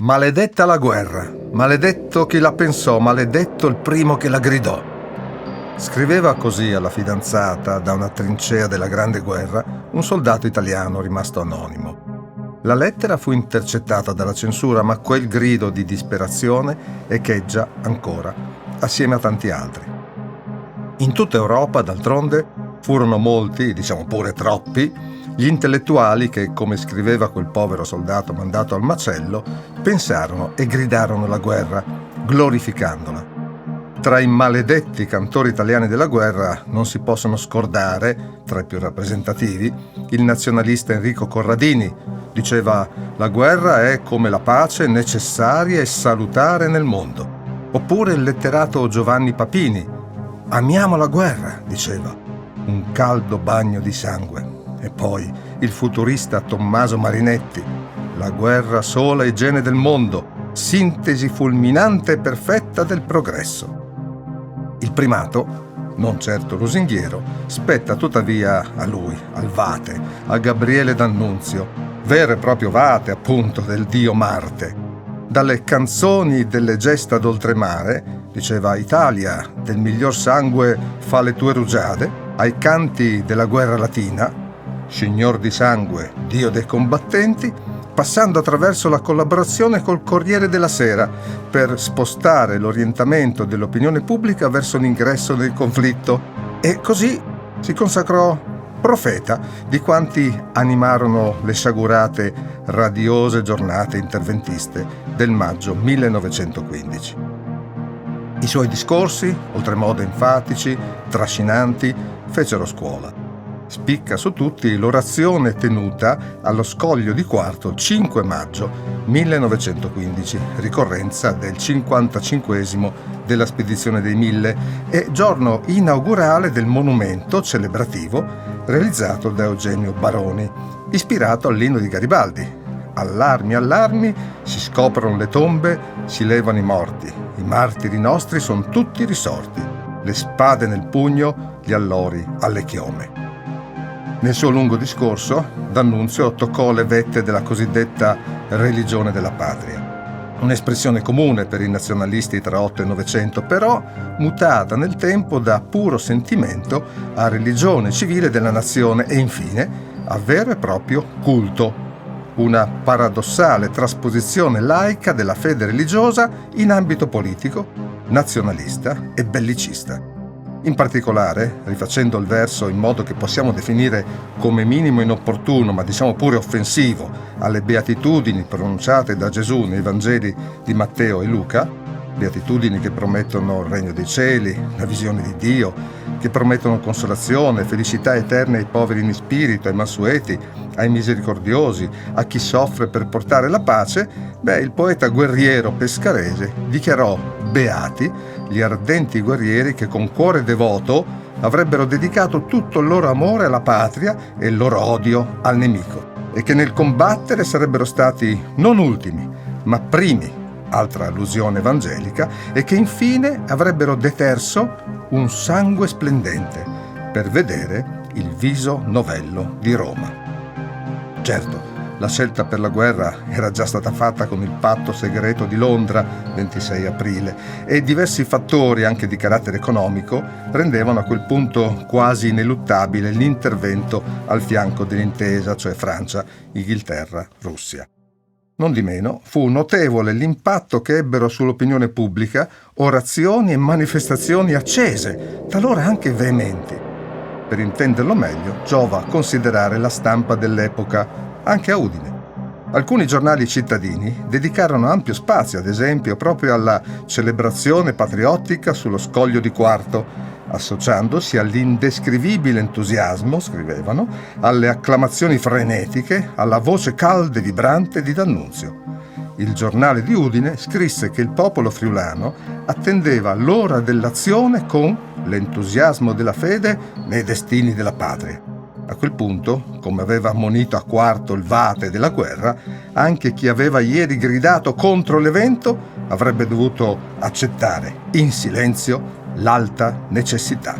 Maledetta la guerra, maledetto chi la pensò, maledetto il primo che la gridò. Scriveva così alla fidanzata da una trincea della Grande Guerra un soldato italiano rimasto anonimo. La lettera fu intercettata dalla censura, ma quel grido di disperazione echeggia ancora, assieme a tanti altri. In tutta Europa, d'altronde, furono molti, diciamo pure troppi, gli intellettuali che, come scriveva quel povero soldato mandato al macello, pensarono e gridarono la guerra, glorificandola. Tra i maledetti cantori italiani della guerra non si possono scordare, tra i più rappresentativi, il nazionalista Enrico Corradini. Diceva: la guerra è come la pace, necessaria e salutare nel mondo. Oppure il letterato Giovanni Papini: amiamo la guerra, diceva, un caldo bagno di sangue. E poi il futurista Tommaso Marinetti: la guerra sola igiene del mondo, sintesi fulminante e perfetta del progresso. Il primato, non certo lusinghiero, spetta tuttavia a lui, al Vate, a Gabriele D'Annunzio, vero e proprio Vate, appunto, del dio Marte. Dalle canzoni delle gesta d'oltremare, diceva Italia, del miglior sangue fa le tue rugiade, ai canti della guerra latina, signor di sangue, dio dei combattenti, passando attraverso la collaborazione col Corriere della Sera per spostare l'orientamento dell'opinione pubblica verso l'ingresso nel conflitto, e così si consacrò profeta di quanti animarono le sciagurate radiose giornate interventiste del maggio 1915. I suoi discorsi, oltremodo enfatici, trascinanti, fecero scuola. Spicca su tutti l'orazione tenuta allo Scoglio di Quarto il 5 maggio 1915, ricorrenza del 55esimo della Spedizione dei Mille e giorno inaugurale del monumento celebrativo realizzato da Eugenio Baroni, ispirato all'inno di Garibaldi. Allarmi, allarmi, si scoprono le tombe, si levano i morti, i martiri nostri sono tutti risorti, le spade nel pugno, gli allori alle chiome. Nel suo lungo discorso, D'Annunzio toccò le vette della cosiddetta religione della patria, un'espressione comune per i nazionalisti tra 8 e 900, però mutata nel tempo da puro sentimento a religione civile della nazione e infine a vero e proprio culto, una paradossale trasposizione laica della fede religiosa in ambito politico, nazionalista e bellicista. In particolare, rifacendo il verso in modo che possiamo definire come minimo inopportuno, ma diciamo pure offensivo, alle beatitudini pronunciate da Gesù nei Vangeli di Matteo e Luca, beatitudini che promettono il regno dei cieli, la visione di Dio, che promettono consolazione, felicità eterna ai poveri in spirito, ai mansueti, ai misericordiosi, a chi soffre per portare la pace, il poeta guerriero pescarese dichiarò beati gli ardenti guerrieri che con cuore devoto avrebbero dedicato tutto il loro amore alla patria e il loro odio al nemico, e che nel combattere sarebbero stati non ultimi, ma primi, altra allusione evangelica, e che infine avrebbero deterso un sangue splendente per vedere il viso novello di Roma. Certo, la scelta per la guerra era già stata fatta con il patto segreto di Londra, 26 aprile, e diversi fattori, anche di carattere economico, rendevano a quel punto quasi ineluttabile l'intervento al fianco dell'intesa, cioè Francia, Inghilterra, Russia. Non di meno, fu notevole l'impatto che ebbero sull'opinione pubblica orazioni e manifestazioni accese, talora anche veementi. Per intenderlo meglio, giova considerare la stampa dell'epoca, anche a Udine. Alcuni giornali cittadini dedicarono ampio spazio, ad esempio, proprio alla celebrazione patriottica sullo Scoglio di Quarto, associandosi all'indescrivibile entusiasmo, scrivevano, alle acclamazioni frenetiche, alla voce calda e vibrante di D'Annunzio. Il giornale di Udine scrisse che il popolo friulano attendeva l'ora dell'azione con l'entusiasmo della fede nei destini della patria. A quel punto, come aveva ammonito a Quarto il Vate della guerra, anche chi aveva ieri gridato contro l'evento avrebbe dovuto accettare in silenzio l'alta necessità.